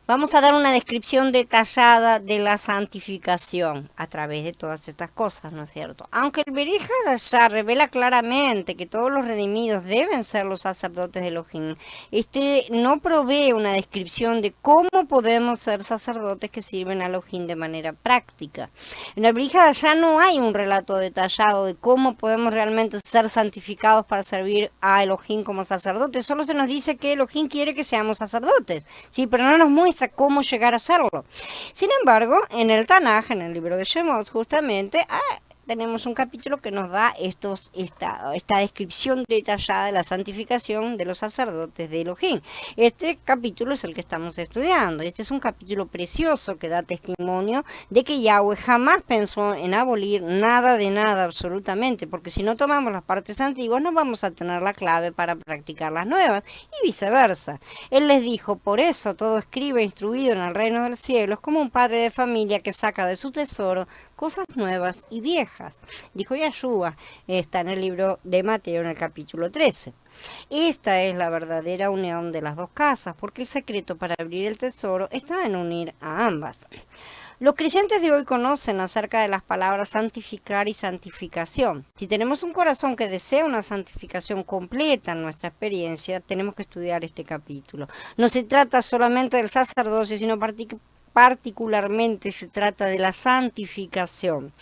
Vamos a dar una descripción detallada de la santificación a través de todas estas cosas, ¿no es cierto? Aunque el Berija ya revela claramente que todos los redimidos deben ser los sacerdotes de Elohim, este no provee una descripción de cómo podemos ser sacerdotes que sirven a Elohim de manera práctica. En el Berija ya no hay un relato detallado de cómo podemos realmente ser santificados para servir a Elohim como sacerdotes. Solo se nos dice que Elohim quiere que seamos sacerdotes, sí, pero no nos muestra cómo llegar a hacerlo. Sin embargo, en el Tanaj, en el libro de Shemot, justamente, tenemos un capítulo que nos da esta descripción detallada de la santificación de los sacerdotes de Elohim. Este capítulo es el que estamos estudiando. Este es un capítulo precioso que da testimonio de que Yahweh jamás pensó en abolir nada de nada absolutamente, porque si no tomamos las partes antiguas no vamos a tener la clave para practicar las nuevas, y viceversa. Él les dijo, por eso todo escriba instruido en el reino del cielo es como un padre de familia que saca de su tesoro cosas nuevas y viejas. Dijo Yahshua, está en el libro de Mateo en el capítulo 13. Esta es la verdadera unión de las dos casas, porque el secreto para abrir el tesoro está en unir a ambas. Los creyentes de hoy conocen acerca de las palabras santificar y santificación. Si tenemos un corazón que desea una santificación completa en nuestra experiencia, tenemos que estudiar este capítulo. No se trata solamente del sacerdocio, sino particularmente se trata de la santificación.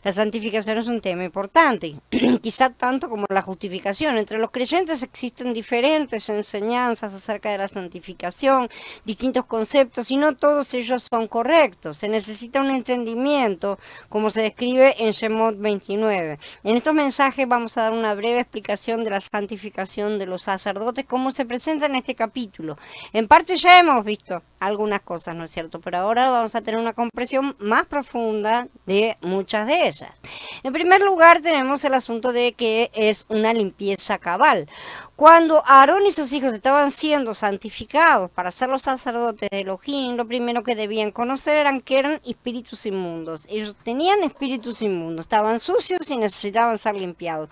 La santificación es un tema importante, quizá tanto como la justificación. Entre los creyentes existen diferentes enseñanzas acerca de la santificación, distintos conceptos, y no todos ellos son correctos. Se necesita un entendimiento, como se describe en Shemot 29. En estos mensajes vamos a dar una breve explicación de la santificación de los sacerdotes, como se presenta en este capítulo. En parte ya hemos visto algunas cosas, ¿no es cierto? Pero ahora vamos a tener una comprensión más profunda de muchas de ellas. En primer lugar, tenemos el asunto de que es una limpieza cabal. Cuando Aarón y sus hijos estaban siendo santificados para ser los sacerdotes de Elohim, lo primero que debían conocer eran que eran espíritus inmundos. Ellos tenían espíritus inmundos, estaban sucios y necesitaban ser limpiados.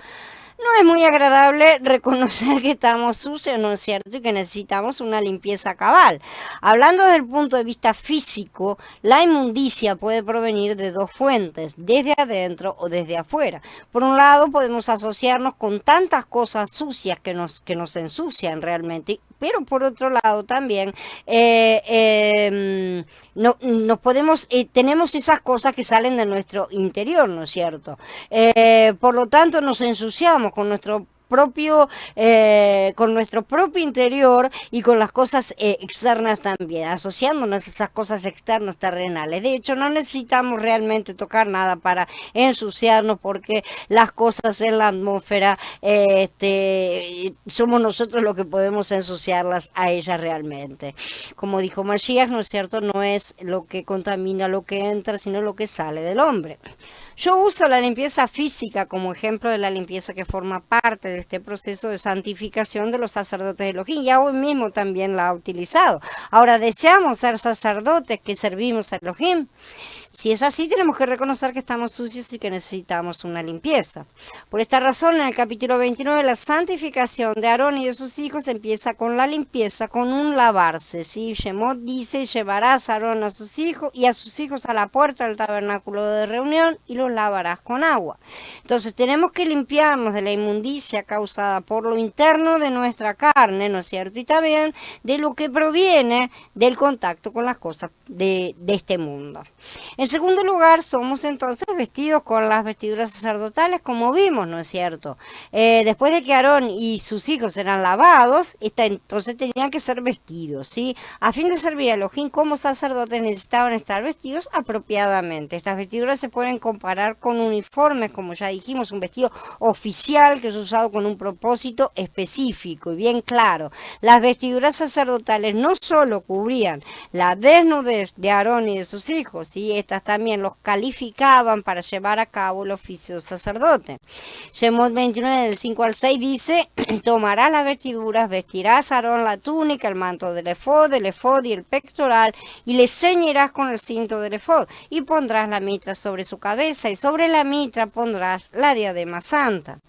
No es muy agradable reconocer que estamos sucios, ¿no es cierto? Y que necesitamos una limpieza cabal. Hablando desde el punto de vista físico, la inmundicia puede provenir de dos fuentes, desde adentro o desde afuera. Por un lado, podemos asociarnos con tantas cosas sucias que nos ensucian realmente, pero por otro lado también no podemos, tenemos esas cosas que salen de nuestro interior, ¿no es cierto? Por lo tanto nos ensuciamos con nuestro propio interior y con las cosas externas también, asociándonos a esas cosas externas terrenales. De hecho, no necesitamos realmente tocar nada para ensuciarnos, porque las cosas en la atmósfera, somos nosotros los que podemos ensuciarlas a ellas realmente. Como dijo Mashiach, ¿no es cierto? No es lo que contamina lo que entra, sino lo que sale del hombre. Yo uso la limpieza física como ejemplo de la limpieza que forma parte de este proceso de santificación de los sacerdotes de Elohim. Ya hoy mismo también la ha utilizado. Ahora, ¿deseamos ser sacerdotes que servimos a Elohim? Si es así, tenemos que reconocer que estamos sucios y que necesitamos una limpieza. Por esta razón, en el capítulo 29, la santificación de Aarón y de sus hijos empieza con la limpieza, con un lavarse. ¿Sí? Shemot dice, llevarás a Aarón a sus hijos y a sus hijos a la puerta del tabernáculo de reunión y los lavarás con agua. Entonces, tenemos que limpiarnos de la inmundicia causada por lo interno de nuestra carne, ¿no es cierto? Y también de lo que proviene del contacto con las cosas de este mundo. En segundo lugar, somos entonces vestidos con las vestiduras sacerdotales, como vimos, ¿no es cierto? Después de que Aarón y sus hijos eran lavados, entonces tenían que ser vestidos, ¿sí? A fin de servir a Elohim como sacerdotes necesitaban estar vestidos apropiadamente. Estas vestiduras se pueden comparar con uniformes, como ya dijimos, un vestido oficial que es usado con un propósito específico y bien claro. Las vestiduras sacerdotales no solo cubrían la desnudez de Aarón y de sus hijos, ¿sí? Estas levitas también los calificaban para llevar a cabo el oficio de sacerdote. Shemot 29 del 5 al 6 dice, tomarás las vestiduras, vestirás a Aarón la túnica, el manto del efod y el pectoral, y le ceñirás con el cinto del efod, y pondrás la mitra sobre su cabeza, y sobre la mitra pondrás la diadema santa.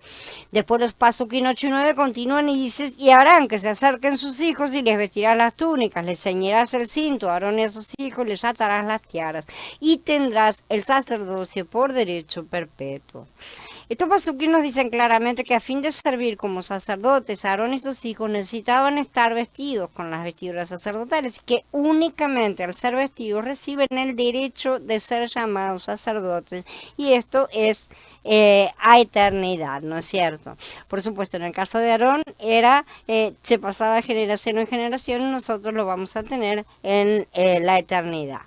Después los Pasukim 8 y 9 continúan y dices, y harán que se acerquen sus hijos y les vestirás las túnicas, les ceñirás el cinto a Aarón y a sus hijos, les atarás las tiaras, y tendrás el sacerdocio por derecho perpetuo. Estos pasukim nos dicen claramente que a fin de servir como sacerdotes, Aarón y sus hijos necesitaban estar vestidos con las vestiduras sacerdotales, que únicamente al ser vestidos reciben el derecho de ser llamados sacerdotes, y esto es a eternidad, ¿no es cierto? Por supuesto, en el caso de Aarón se pasaba de generación en generación y nosotros lo vamos a tener en la eternidad.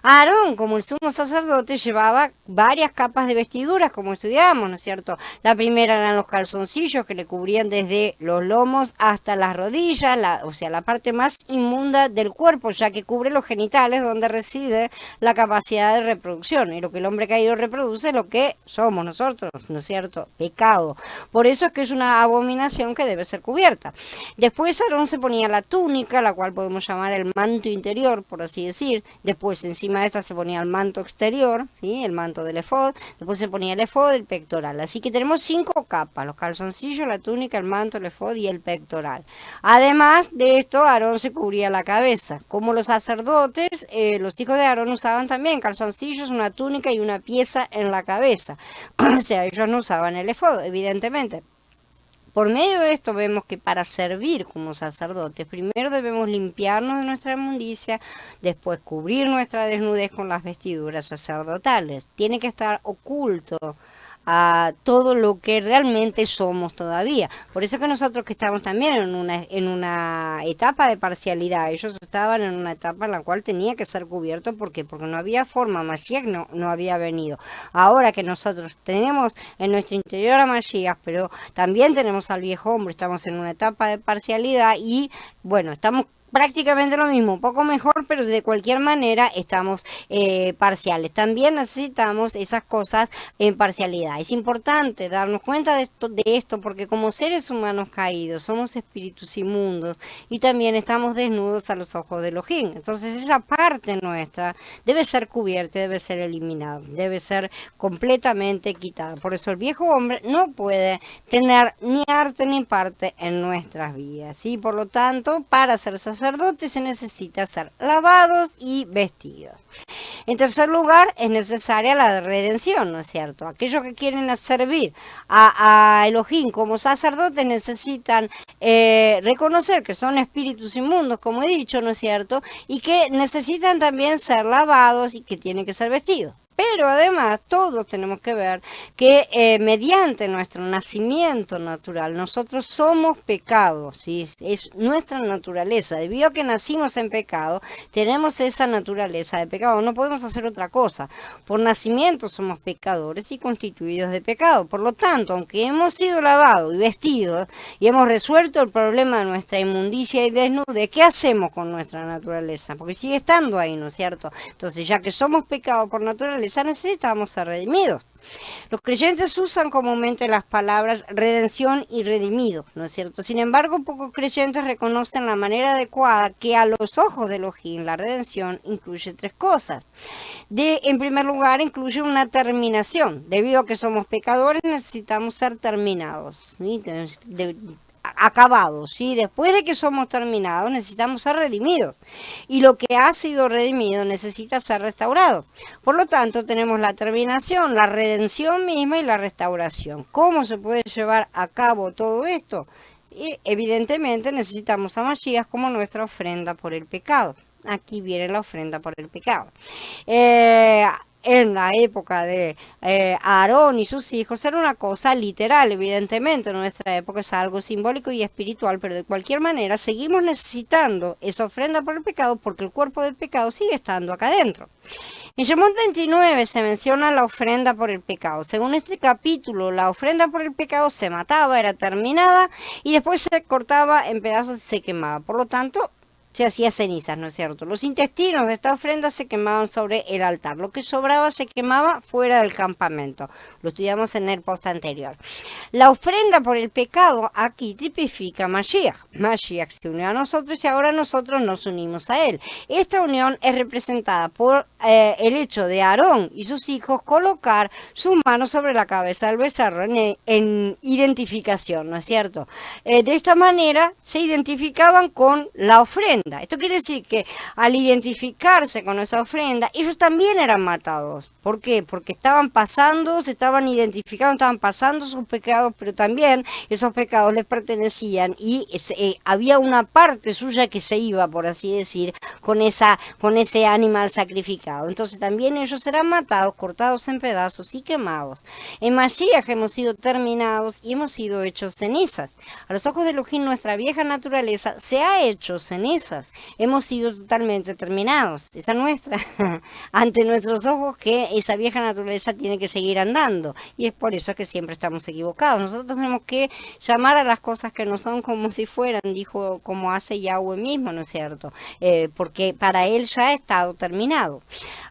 Aarón, como el sumo sacerdote, llevaba varias capas de vestiduras, como estudiamos, ¿no es cierto? La primera eran los calzoncillos que le cubrían desde los lomos hasta las rodillas, o sea, la parte más inmunda del cuerpo, ya que cubre los genitales donde reside la capacidad de reproducción. Y lo que el hombre caído reproduce es lo que somos nosotros, ¿no es cierto? Pecado. Por eso es que es una abominación que debe ser cubierta. Después Aarón se ponía la túnica, la cual podemos llamar el manto interior, por así decir. Después encima de esta se ponía el manto exterior, ¿sí? El manto del efod. Después se ponía el efod, el pectoral. Así que tenemos 5 capas: los calzoncillos, la túnica, el manto, el efod y el pectoral. Además de esto, Aarón se cubría la cabeza. Como los sacerdotes, los hijos de Aarón usaban también calzoncillos, una túnica y una pieza en la cabeza. O sea, ellos no usaban el efod, evidentemente. Por medio de esto vemos que para servir como sacerdotes, primero debemos limpiarnos de nuestra inmundicia, después cubrir nuestra desnudez con las vestiduras sacerdotales. Tiene que estar oculto a todo lo que realmente somos todavía. Por eso que nosotros que estamos también en una etapa de parcialidad, ellos estaban en una etapa en la cual tenía que ser cubierto. ¿Por qué? Porque no había forma, Mashiach no había venido. Ahora que nosotros tenemos en nuestro interior a Mashiach, pero también tenemos al viejo hombre, estamos en una etapa de parcialidad y bueno, estamos prácticamente lo mismo, un poco mejor, pero de cualquier manera estamos parciales. También necesitamos esas cosas en parcialidad. Es importante darnos cuenta de esto porque como seres humanos caídos somos espíritus inmundos y también estamos desnudos a los ojos de Elohim. Entonces esa parte nuestra debe ser cubierta, debe ser eliminada, debe ser completamente quitada. Por eso el viejo hombre no puede tener ni arte ni parte en nuestras vidas, ¿sí? Por lo tanto, para ser sacerdotes se necesita ser lavados y vestidos. En tercer lugar, es necesaria la redención, ¿no es cierto? Aquellos que quieren servir a Elohim como sacerdotes necesitan reconocer que son espíritus inmundos, como he dicho, ¿no es cierto? Y que necesitan también ser lavados y que tienen que ser vestidos. Pero además todos tenemos que ver que mediante nuestro nacimiento natural nosotros somos pecados, ¿sí? Es nuestra naturaleza. Debido a que nacimos en pecado, tenemos esa naturaleza de pecado. No podemos hacer otra cosa. Por nacimiento somos pecadores y constituidos de pecado. Por lo tanto, aunque hemos sido lavados y vestidos y hemos resuelto el problema de nuestra inmundicia y desnudez, ¿qué hacemos con nuestra naturaleza? Porque sigue estando ahí, ¿no es cierto? Entonces, ya que somos pecados por naturaleza, necesitamos ser redimidos. Los creyentes usan comúnmente las palabras redención y redimido, ¿no es cierto? Sin embargo, pocos creyentes reconocen la manera adecuada que a los ojos de Elohim la redención incluye 3 cosas. En primer lugar, incluye una terminación. Debido a que somos pecadores, necesitamos ser terminados, ¿sí? Acabados, ¿sí? Después de que somos terminados necesitamos ser redimidos y lo que ha sido redimido necesita ser restaurado. Por lo tanto tenemos la terminación, la redención misma y la restauración. ¿Cómo se puede llevar a cabo todo esto? Y evidentemente necesitamos a Mashiach como nuestra ofrenda por el pecado. Aquí viene la ofrenda por el pecado. En la época de Aarón y sus hijos era una cosa literal, evidentemente en nuestra época es algo simbólico y espiritual, pero de cualquier manera seguimos necesitando esa ofrenda por el pecado porque el cuerpo del pecado sigue estando acá adentro. En Shemot 29 se menciona la ofrenda por el pecado. Según este capítulo, la ofrenda por el pecado se mataba, era terminada y después se cortaba en pedazos y se quemaba. Por lo tanto, se hacía cenizas, ¿no es cierto? Los intestinos de esta ofrenda se quemaban sobre el altar. Lo que sobraba se quemaba fuera del campamento. Lo estudiamos en el post anterior. La ofrenda por el pecado aquí tipifica a Mashiach. Mashiach se unió a nosotros y ahora nosotros nos unimos a él. Esta unión es representada por el hecho de Aarón y sus hijos colocar sus manos sobre la cabeza del becerro en identificación, ¿no es cierto? De esta manera se identificaban con la ofrenda. Esto quiere decir que al identificarse con esa ofrenda, ellos también eran matados. ¿Por qué? Porque estaban pasando, se estaban identificando, estaban pasando sus pecados, pero también esos pecados les pertenecían y había una parte suya que se iba, por así decir, con ese animal sacrificado. Entonces también ellos eran matados, cortados en pedazos y quemados. En Mashiach hemos sido terminados y hemos sido hechos cenizas. A los ojos de Elohim, nuestra vieja naturaleza se ha hecho cenizas. Hemos sido totalmente terminados. Esa nuestra, ante nuestros ojos, que esa vieja naturaleza tiene que seguir andando. Y es por eso que siempre estamos equivocados. Nosotros tenemos que llamar a las cosas que no son como si fueran, dijo, como hace Yahweh mismo, ¿no es cierto? Porque para él ya ha estado terminado.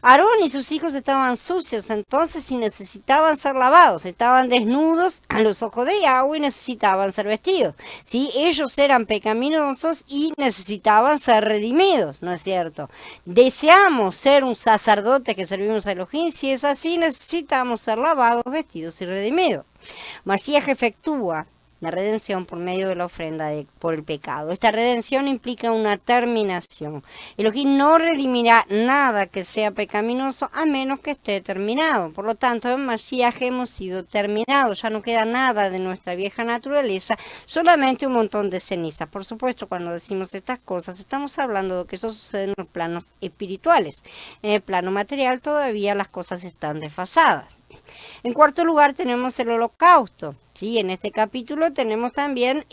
Aarón y sus hijos estaban sucios entonces y necesitaban ser lavados. Estaban desnudos a los ojos de Yahweh y necesitaban ser vestidos. ¿Sí? Ellos eran pecaminosos y necesitaban ser redimidos, ¿no es cierto? Deseamos ser un sacerdote que servimos a Elohim. Si es así, necesitamos ser lavados, vestidos y redimidos. Mashiach efectúa la redención por medio de la ofrenda por el pecado. Esta redención implica una terminación. Elohim no redimirá nada que sea pecaminoso a menos que esté terminado. Por lo tanto, en Mashiach hemos sido terminados. Ya no queda nada de nuestra vieja naturaleza, solamente un montón de cenizas. Por supuesto, cuando decimos estas cosas, estamos hablando de que eso sucede en los planos espirituales. En el plano material todavía las cosas están desfasadas. En cuarto lugar tenemos el holocausto. Sí, en este capítulo tenemos también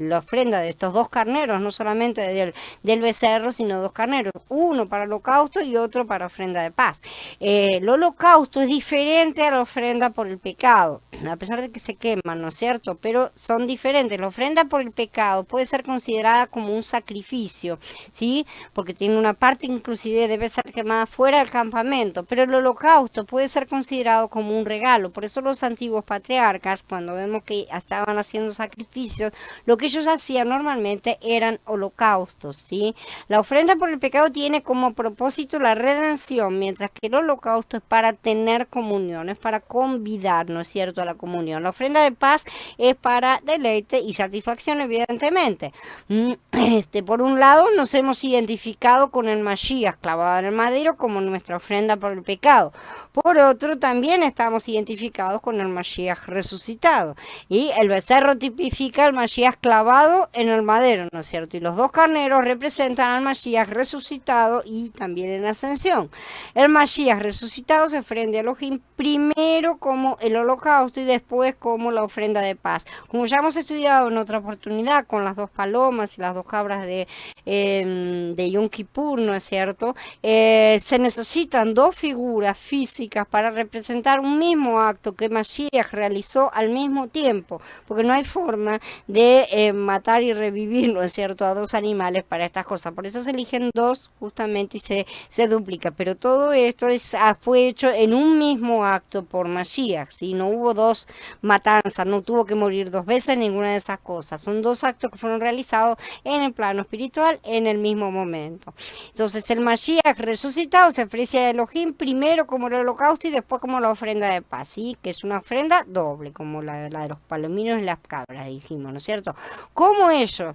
la ofrenda de estos dos carneros, no solamente del becerro, sino dos carneros, uno para holocausto y otro para ofrenda de paz. El holocausto es diferente a la ofrenda por el pecado, a pesar de que se queman, ¿no es cierto? Pero son diferentes. La ofrenda por el pecado puede ser considerada como un sacrificio, ¿sí? Porque tiene una parte inclusive debe ser quemada fuera del campamento, pero el holocausto puede ser considerado como un regalo. Por eso los antiguos patriarcas, cuando vemos que estaban haciendo sacrificios, lo que ellos hacían normalmente eran holocaustos, ¿sí? La ofrenda por el pecado tiene como propósito la redención, mientras que el holocausto es para tener comunión, es para convidar, ¿no es cierto?, a la comunión. La ofrenda de paz es para deleite y satisfacción, evidentemente. Por un lado, nos hemos identificado con el Mashiach clavado en el madero como nuestra ofrenda por el pecado. Por otro, también estamos identificados con el Mashiach resucitado. Y el becerro tipifica al Mashiach clavado en el madero, ¿no es cierto? Y los dos carneros representan al Mashiach resucitado y también en ascensión. El Mashiach resucitado se ofrenda a Elohim primero como el holocausto y después como la ofrenda de paz. Como ya hemos estudiado en otra oportunidad con las dos palomas y las dos cabras de Yom Kippur, ¿no es cierto? Se necesitan dos figuras físicas para representar un mismo acto que Mashiach realizó al mismo tiempo, porque no hay forma de matar y revivir, ¿no es cierto?, a dos animales para estas cosas. Por eso se eligen dos justamente y se duplica. Pero todo esto fue hecho en un mismo acto por Mashiach, ¿sí? No hubo dos matanzas, no tuvo que morir dos veces ninguna de esas cosas. Son dos actos que fueron realizados en el plano espiritual en el mismo momento. Entonces el Mashiach resucitado se ofrece a Elohim primero como el holocausto y después como la ofrenda de paz, ¿sí? Que es una ofrenda doble, como la de los palominos y las cabras, dijimos, ¿no es cierto? Como ellos,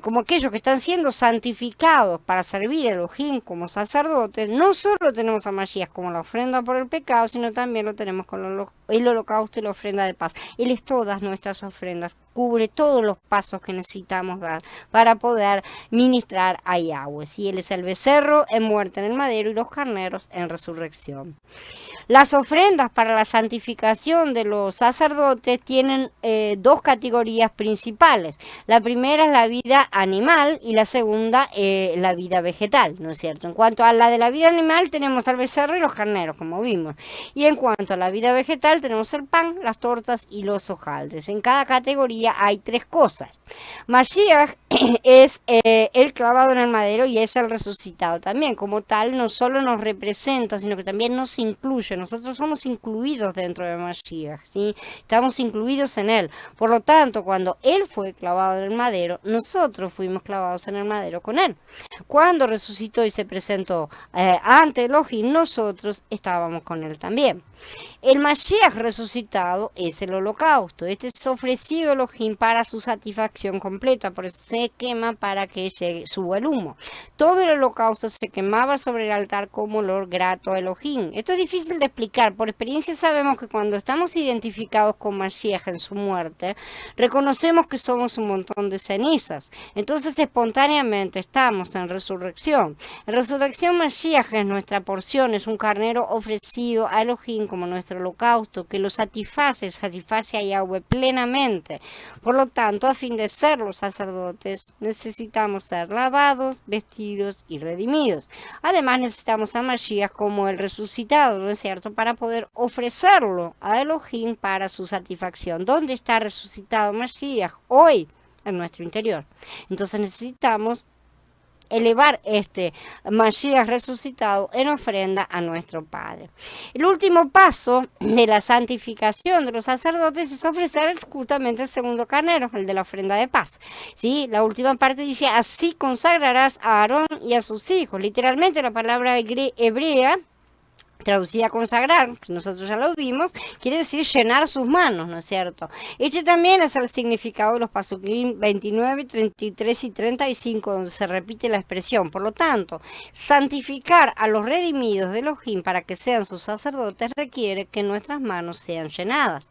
como aquellos que están siendo santificados para servir a Elohim como sacerdotes, no solo tenemos a Mashiach como la ofrenda por el pecado, sino también lo tenemos con el holocausto y la ofrenda de paz. Él es todas nuestras ofrendas, cubre todos los pasos que necesitamos dar para poder ministrar a Yahweh. ¿Sí? Él es el becerro en muerte en el madero y los carneros en resurrección. Las ofrendas para la santificación de los sacerdotes tienen dos categorías principales. La primera es la vida animal y la segunda la vida vegetal, ¿no es cierto? En cuanto a la de la vida animal tenemos al becerro y los carneros, como vimos. Y en cuanto a la vida vegetal tenemos el pan, las tortas y los hojaldres. En cada categoría historia hay tres cosas. Mashiach es el clavado en el madero y es el resucitado también. Como tal, no solo nos representa, sino que también nos incluye. Nosotros somos incluidos dentro de Mashiach, ¿sí? Estamos incluidos en él. Por lo tanto, cuando él fue clavado en el madero, nosotros fuimos clavados en el madero con él. Cuando resucitó y se presentó ante Elohim, nosotros estábamos con él también. El Mashiach resucitado es el holocausto. Este es ofrecido a Elohim para su satisfacción completa, por eso se quema para que suba el humo. Todo el holocausto se quemaba sobre el altar como olor grato a Elohim. Esto es difícil de explicar. Por experiencia sabemos que cuando estamos identificados con Mashiach en su muerte, reconocemos que somos un montón de cenizas. Entonces espontáneamente estamos en resurrección. En resurrección Mashiach es nuestra porción, es un carnero ofrecido a Elohim como nuestro holocausto, que lo satisface a Yahweh plenamente. Por lo tanto, a fin de ser los sacerdotes, necesitamos ser lavados, vestidos y redimidos. Además, necesitamos a Mashiach como el resucitado, ¿no es cierto?, para poder ofrecerlo a Elohim para su satisfacción. ¿Dónde está resucitado Mashiach? Hoy, en nuestro interior. Entonces necesitamos elevar este Mashiach resucitado en ofrenda a nuestro Padre. El último paso de la santificación de los sacerdotes es ofrecer justamente el segundo carnero, el de la ofrenda de paz. ¿Sí? La última parte dice, así consagrarás a Aarón y a sus hijos. Literalmente la palabra hebrea traducida consagrar, que nosotros ya lo vimos, quiere decir llenar sus manos, ¿no es cierto? Este también es el significado de los pasukim 29, 33 y 35, donde se repite la expresión. Por lo tanto, santificar a los redimidos de Elohim para que sean sus sacerdotes requiere que nuestras manos sean llenadas.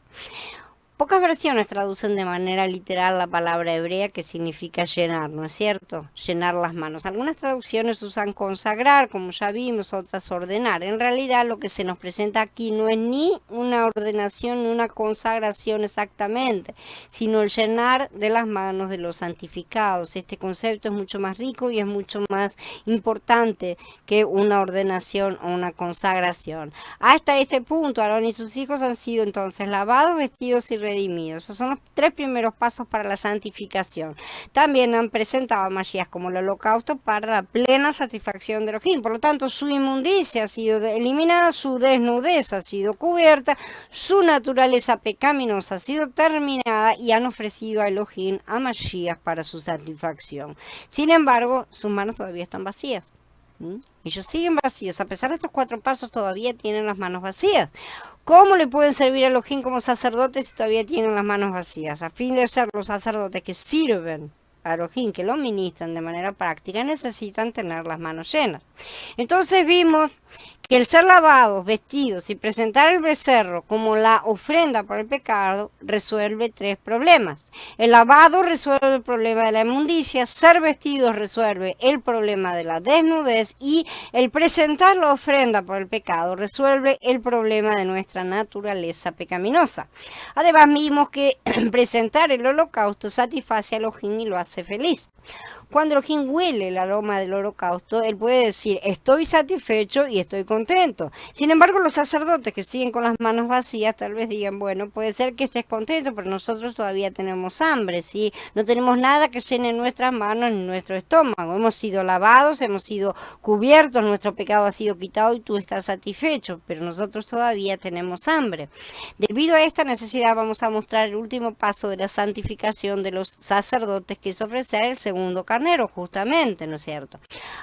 Pocas versiones traducen de manera literal la palabra hebrea que significa llenar, ¿no es cierto? Llenar las manos. Algunas traducciones usan consagrar, como ya vimos, otras ordenar. En realidad lo que se nos presenta aquí no es ni una ordenación ni una consagración exactamente, sino el llenar de las manos de los santificados. Este concepto es mucho más rico y es mucho más importante que una ordenación o una consagración. Hasta este punto, Aarón y sus hijos han sido entonces lavados, vestidos y redimidos. Esos son los tres primeros pasos para la santificación. También han presentado a Mashiach como el holocausto para la plena satisfacción de Elohim. Por lo tanto, su inmundicia ha sido eliminada, su desnudez ha sido cubierta, su naturaleza pecaminosa ha sido terminada y han ofrecido a Elohim a Mashiach para su satisfacción. Sin embargo, sus manos todavía están vacías. Ellos siguen vacíos, a pesar de estos cuatro pasos todavía tienen las manos vacías. ¿Cómo le pueden servir a Elohim como sacerdotes si todavía tienen las manos vacías? A fin de ser los sacerdotes que sirven a Elohim, que lo ministran de manera práctica, necesitan tener las manos llenas. Entonces vimos que el ser lavados, vestidos y presentar el becerro como la ofrenda por el pecado resuelve tres problemas. El lavado resuelve el problema de la inmundicia, ser vestidos resuelve el problema de la desnudez y el presentar la ofrenda por el pecado resuelve el problema de nuestra naturaleza pecaminosa. Además vimos que presentar el holocausto satisface a Elohim y lo hace feliz. Cuando Elohim huele el aroma del holocausto, él puede decir, estoy satisfecho y estoy contento. Sin embargo, los sacerdotes que siguen con las manos vacías tal vez digan, bueno, puede ser que estés contento, pero nosotros todavía tenemos hambre, ¿sí? No tenemos nada que llene nuestras manos ni nuestro estómago. Hemos sido lavados, hemos sido cubiertos, nuestro pecado ha sido quitado y tú estás satisfecho, pero nosotros todavía tenemos hambre. Debido a esta necesidad vamos a mostrar el último paso de la santificación de los sacerdotes, que es ofrecer el segundo carnero, justamente, ¿no es cierto?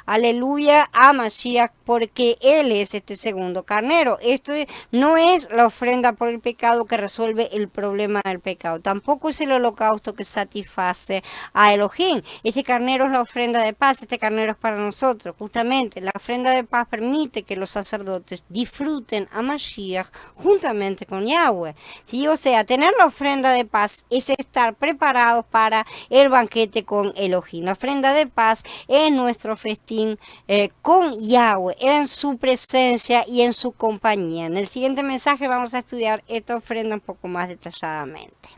Aleluya a Mashiach, porque él es este segundo carnero. Esto no es la ofrenda por el pecado que resuelve el problema del pecado, tampoco es el holocausto que satisface a Elohim. Este carnero es la ofrenda de paz, este carnero es para nosotros. Justamente la ofrenda de paz permite que los sacerdotes disfruten a Mashiach juntamente con Yahweh, ¿sí? O sea, tener la ofrenda de paz es estar preparados para el banquete con Elohim. La ofrenda de paz es nuestro festín con Yahweh, en su presencia y en su compañía. En el siguiente mensaje vamos a estudiar esta ofrenda un poco más detalladamente.